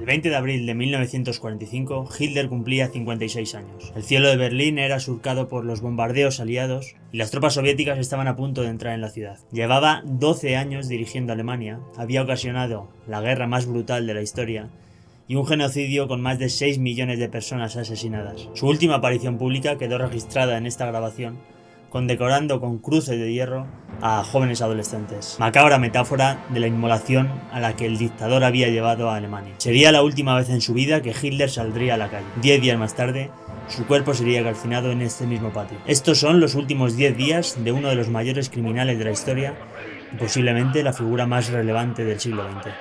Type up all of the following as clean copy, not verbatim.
El 20 de abril de 1945, Hitler cumplía 56 años. El cielo de Berlín era surcado por los bombardeos aliados y las tropas soviéticas estaban a punto de entrar en la ciudad. Llevaba 12 años dirigiendo Alemania, había ocasionado la guerra más brutal de la historia y un genocidio con más de 6 millones de personas asesinadas. Su última aparición pública quedó registrada en esta grabación, condecorando con cruces de hierro a jóvenes adolescentes. Macabra metáfora de la inmolación a la que el dictador había llevado a Alemania. Sería la última vez en su vida que Hitler saldría a la calle. 10 días más tarde, su cuerpo sería calcinado en este mismo patio. Estos son los últimos 10 días de uno de los mayores criminales de la historia y posiblemente la figura más relevante del siglo XX.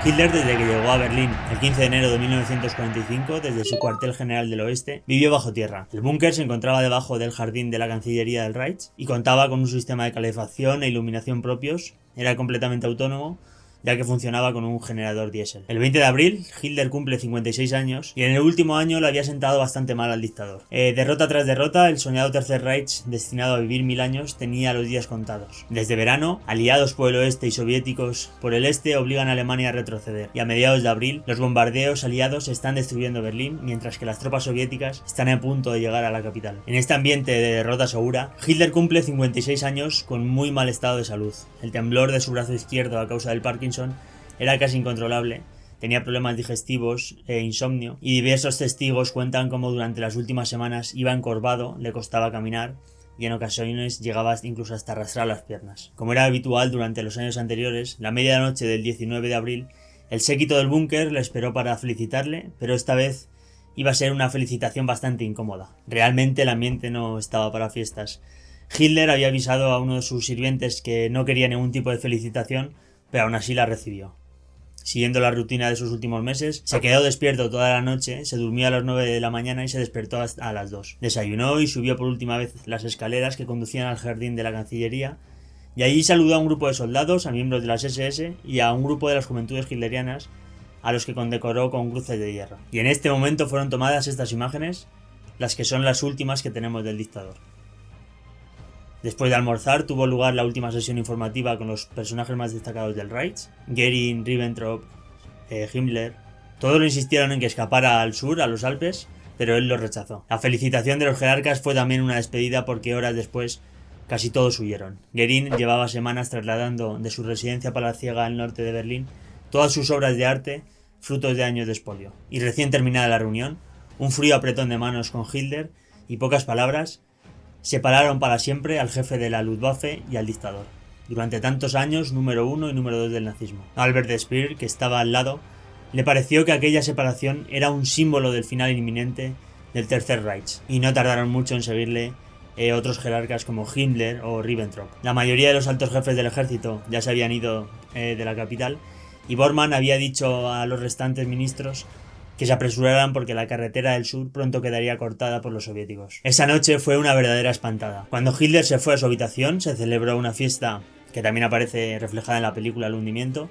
Hitler, desde que llegó a Berlín el 15 de enero de 1945, desde su cuartel general del oeste, vivió bajo tierra. El búnker se encontraba debajo del jardín de la Cancillería del Reich y contaba con un sistema de calefacción e iluminación propios. Era completamente autónomo, ya que funcionaba con un generador diésel. El 20 de abril, Hitler cumple 56 años y en el último año le había sentado bastante mal al dictador. Derrota tras derrota, el soñado Tercer Reich, destinado a vivir 1000 años, tenía los días contados. Desde verano, aliados por el oeste y soviéticos por el este obligan a Alemania a retroceder, y a mediados de abril, los bombardeos aliados están destruyendo Berlín, mientras que las tropas soviéticas están a punto de llegar a la capital. En este ambiente de derrota segura, Hitler cumple 56 años con muy mal estado de salud. El temblor de su brazo izquierdo a causa del Parkinson era casi incontrolable, tenía problemas digestivos e insomnio, y diversos testigos cuentan cómo durante las últimas semanas iba encorvado, le costaba caminar y en ocasiones llegaba incluso hasta arrastrar las piernas. Como era habitual durante los años anteriores, la medianoche del 19 de abril, el séquito del búnker le esperó para felicitarle, pero esta vez iba a ser una felicitación bastante incómoda. Realmente el ambiente no estaba para fiestas. Hitler había avisado a uno de sus sirvientes que no quería ningún tipo de felicitación, pero aún así la recibió. Siguiendo la rutina de sus últimos meses, se quedó despierto toda la noche, se durmió a las 9 de la mañana y se despertó a las 2. Desayunó y subió por última vez las escaleras que conducían al jardín de la Cancillería, y allí saludó a un grupo de soldados, a miembros de las SS y a un grupo de las juventudes hitlerianas, a los que condecoró con cruces de hierro. Y en este momento fueron tomadas estas imágenes, las que son las últimas que tenemos del dictador. Después de almorzar tuvo lugar la última sesión informativa con los personajes más destacados del Reich, Göring, Ribbentrop, Himmler. Todos le insistieron en que escapara al sur, a los Alpes, pero él lo rechazó. La felicitación de los jerarcas fue también una despedida porque horas después casi todos huyeron. Göring llevaba semanas trasladando de su residencia palaciega al norte de Berlín todas sus obras de arte, frutos de años de expolio. Y recién terminada la reunión, un frío apretón de manos con Hitler y pocas palabras separaron para siempre al jefe de la Luftwaffe y al dictador. Durante tantos años, número 1 y número 2 del nazismo. Albert Speer, que estaba al lado, le pareció que aquella separación era un símbolo del final inminente del Tercer Reich, y no tardaron mucho en seguirle otros jerarcas como Himmler o Ribbentrop. La mayoría de los altos jefes del ejército ya se habían ido de la capital, y Bormann había dicho a los restantes ministros que se apresuraran porque la carretera del sur pronto quedaría cortada por los soviéticos. Esa noche fue una verdadera espantada. Cuando Hitler se fue a su habitación, se celebró una fiesta que también aparece reflejada en la película El hundimiento,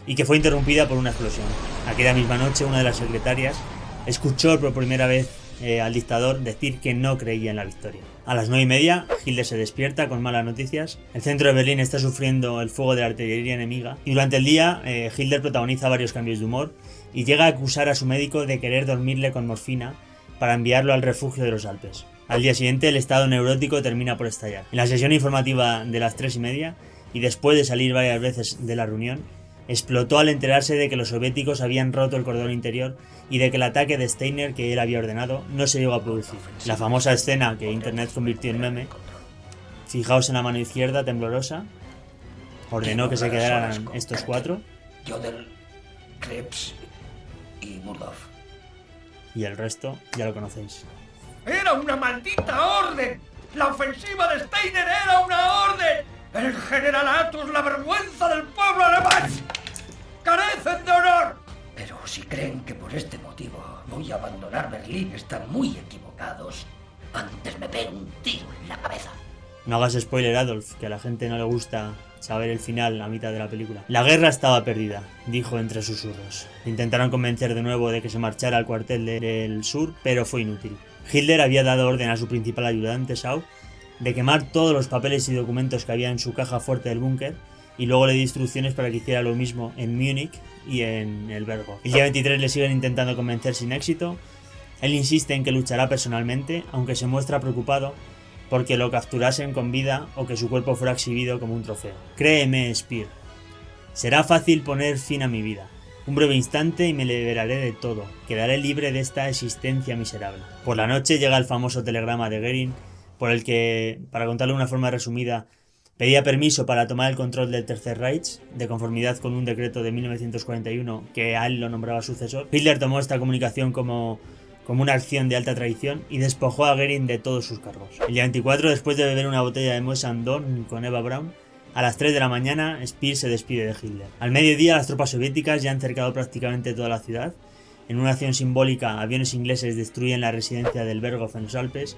y que fue interrumpida por una explosión. Aquella misma noche, una de las secretarias escuchó por primera vez al dictador decir que no creía en la victoria. A las 9:30, Hitler se despierta con malas noticias. El centro de Berlín está sufriendo el fuego de la artillería enemiga, y durante el día Hitler protagoniza varios cambios de humor y llega a acusar a su médico de querer dormirle con morfina para enviarlo al refugio de los Alpes. Al día siguiente, el estado neurótico termina por estallar. En la sesión informativa de las 3:30, y después de salir varias veces de la reunión, explotó al enterarse de que los soviéticos habían roto el cordón interior y de que el ataque de Steiner que él había ordenado no se llegó a producir. La famosa escena que Internet convirtió en meme, fijaos en la mano izquierda temblorosa, ordenó que se quedaran estos cuatro. Jodl, Krebs y Murdoch. Y el resto ya lo conocéis. ¡Era una maldita orden! ¡La ofensiva de Steiner era una orden! ¡El general Atos, la vergüenza del pueblo alemán! ¡Carecen de honor! Pero si creen que por este motivo voy a abandonar Berlín, están muy equivocados. Antes me pego un tiro en la cabeza. No hagas spoiler, Adolf, que a la gente no le gusta saber el final a mitad de la película. La guerra estaba perdida, dijo entre susurros. Intentaron convencer de nuevo de que se marchara al cuartel del sur, pero fue inútil. Hitler había dado orden a su principal ayudante, Shaw, de quemar todos los papeles y documentos que había en su caja fuerte del búnker, y luego le dio instrucciones para que hiciera lo mismo en Múnich y en el Berghof. El día 23 le siguen intentando convencer sin éxito. Él insiste en que luchará personalmente, aunque se muestra preocupado porque lo capturasen con vida o que su cuerpo fuera exhibido como un trofeo. Créeme, Speer, será fácil poner fin a mi vida. Un breve instante y me liberaré de todo. Quedaré libre de esta existencia miserable. Por la noche llega el famoso telegrama de Goering, por el que, para contarlo de una forma resumida, pedía permiso para tomar el control del Tercer Reich, de conformidad con un decreto de 1941 que a él lo nombraba sucesor. Hitler tomó esta comunicación como una acción de alta traición y despojó a Goering de todos sus cargos. El día 24, después de beber una botella de Moët Chandon con Eva Braun, a las 3 de la mañana, Speer se despide de Hitler. Al mediodía, las tropas soviéticas ya han cercado prácticamente toda la ciudad. En una acción simbólica, aviones ingleses destruyen la residencia del Berghof en los Alpes,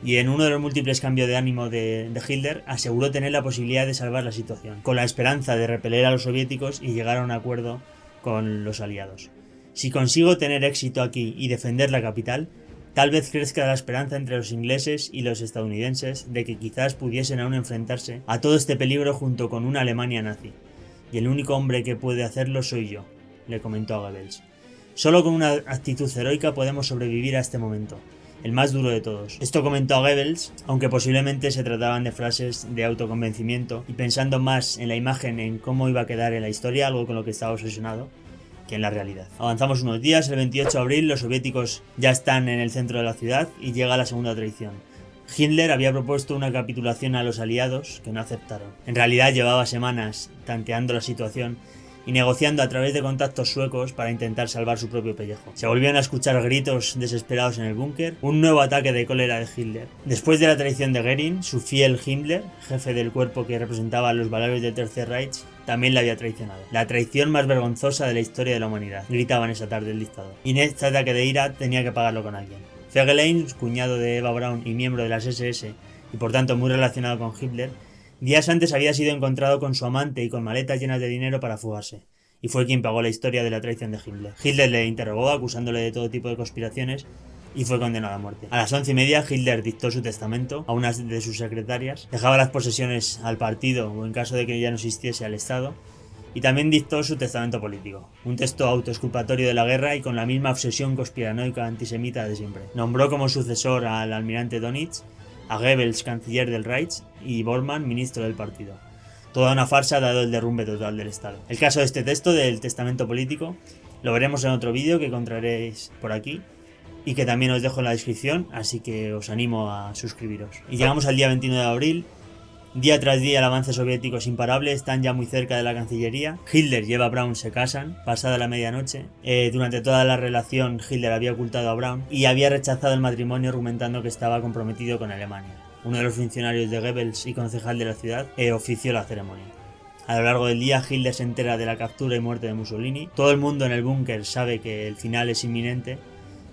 y en uno de los múltiples cambios de ánimo de Hitler, aseguró tener la posibilidad de salvar la situación, con la esperanza de repeler a los soviéticos y llegar a un acuerdo con los aliados. Si consigo tener éxito aquí y defender la capital, tal vez crezca la esperanza entre los ingleses y los estadounidenses de que quizás pudiesen aún enfrentarse a todo este peligro junto con una Alemania nazi. Y el único hombre que puede hacerlo soy yo, le comentó a Goebbels. Solo con una actitud heroica podemos sobrevivir a este momento, el más duro de todos. Esto comentó a Goebbels, aunque posiblemente se trataban de frases de autoconvencimiento y pensando más en la imagen en cómo iba a quedar en la historia, algo con lo que estaba obsesionado, que en la realidad. Avanzamos unos días, el 28 de abril los soviéticos ya están en el centro de la ciudad y llega la segunda traición. Hitler había propuesto una capitulación a los aliados que no aceptaron. En realidad llevaba semanas tanteando la situación y negociando a través de contactos suecos para intentar salvar su propio pellejo. Se volvieron a escuchar gritos desesperados en el búnker, un nuevo ataque de cólera de Hitler. Después de la traición de Goering, su fiel Himmler, jefe del cuerpo que representaba los valores del Tercer Reich, también le había traicionado. La traición más vergonzosa de la historia de la humanidad, gritaban esa tarde el dictador. Y en este ataque de ira tenía que pagarlo con alguien. Fegelein, cuñado de Eva Braun y miembro de las SS, y por tanto muy relacionado con Hitler, días antes había sido encontrado con su amante y con maletas llenas de dinero para fugarse, y fue quien pagó la historia de la traición de Hitler. Hitler le interrogó acusándole de todo tipo de conspiraciones y fue condenado a muerte. A las 11:30 Hitler dictó su testamento a una de sus secretarias, dejaba las posesiones al partido o en caso de que ya no existiese al Estado, y también dictó su testamento político, un texto autoexculpatorio de la guerra y con la misma obsesión conspiranoica antisemita de siempre. Nombró como sucesor al almirante Dönitz, a Goebbels, canciller del Reich, y Bormann, ministro del partido. Toda una farsa dado el derrumbe total del Estado. El caso de este texto, del testamento político, lo veremos en otro vídeo que encontraréis por aquí y que también os dejo en la descripción, así que os animo a suscribiros. Y llegamos al día 29 de abril. Día tras día el avance soviético es imparable, están ya muy cerca de la Cancillería. Hitler y Eva Braun se casan, pasada la medianoche. Durante toda la relación Hitler había ocultado a Braun y había rechazado el matrimonio argumentando que estaba comprometido con Alemania. Uno de los funcionarios de Goebbels y concejal de la ciudad ofició la ceremonia. A lo largo del día Hitler se entera de la captura y muerte de Mussolini. Todo el mundo en el búnker sabe que el final es inminente,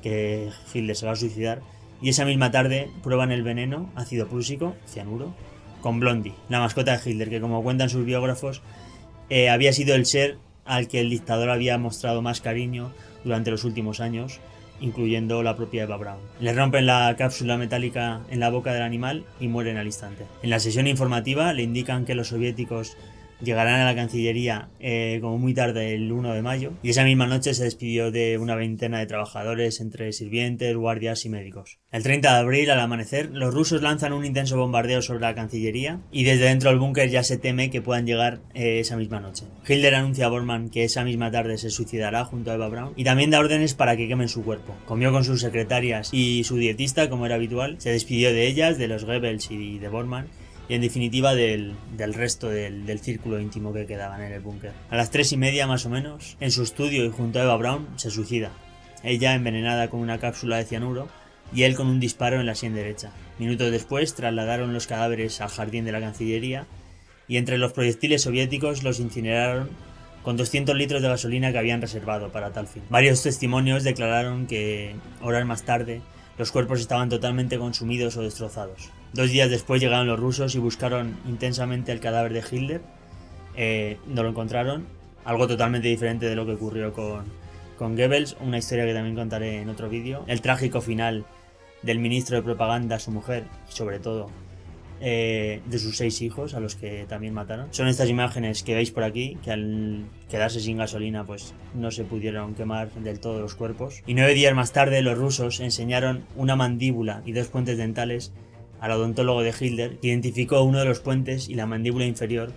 que Hitler se va a suicidar. Y esa misma tarde prueban el veneno, ácido prúsico, cianuro, con Blondie, la mascota de Hitler, que como cuentan sus biógrafos, había sido el ser al que el dictador había mostrado más cariño durante los últimos años, incluyendo la propia Eva Braun. Le rompen la cápsula metálica en la boca del animal y mueren al instante. En la sesión informativa le indican que los soviéticos llegarán a la Cancillería como muy tarde el 1 de mayo y esa misma noche se despidió de una veintena de trabajadores entre sirvientes, guardias y médicos. El 30 de abril, al amanecer, los rusos lanzan un intenso bombardeo sobre la Cancillería y desde dentro del búnker ya se teme que puedan llegar esa misma noche. Hitler anuncia a Bormann que esa misma tarde se suicidará junto a Eva Braun y también da órdenes para que quemen su cuerpo. Comió con sus secretarias y su dietista, como era habitual, se despidió de ellas, de los Goebbels y de Bormann, y en definitiva del resto del círculo íntimo que quedaban en el búnker. A las 3:30 más o menos, en su estudio y junto a Eva Braun, se suicida. Ella envenenada con una cápsula de cianuro y él con un disparo en la sien derecha. Minutos después trasladaron los cadáveres al jardín de la Cancillería y entre los proyectiles soviéticos los incineraron con 200 litros de gasolina que habían reservado para tal fin. Varios testimonios declararon que horas más tarde los cuerpos estaban totalmente consumidos o destrozados. 2 días después llegaron los rusos y buscaron intensamente el cadáver de Hitler no lo encontraron. Algo totalmente diferente de lo que ocurrió con Goebbels, una historia que también contaré en otro vídeo. El trágico final del ministro de propaganda, su mujer, sobre todo, de sus 6 hijos, a los que también mataron. Son estas imágenes que veis por aquí, que al quedarse sin gasolina pues no se pudieron quemar del todo los cuerpos. Y 9 días más tarde los rusos enseñaron una mandíbula y 2 puentes dentales al odontólogo de Hitler, que identificó uno de los puentes y la mandíbula inferior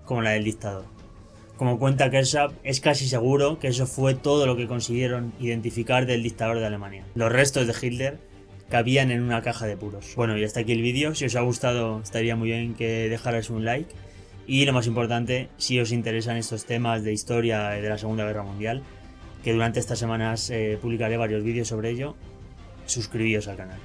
como la del dictador. Como cuenta Kershaw, es casi seguro que eso fue todo lo que consiguieron identificar del dictador de Alemania. Los restos de Hitler cabían en una caja de puros. Bueno, y hasta aquí el vídeo. Si os ha gustado, estaría muy bien que dejarais un like. Y lo más importante, si os interesan estos temas de historia de la Segunda Guerra Mundial, que durante estas semanas publicaré varios vídeos sobre ello, suscribíos al canal.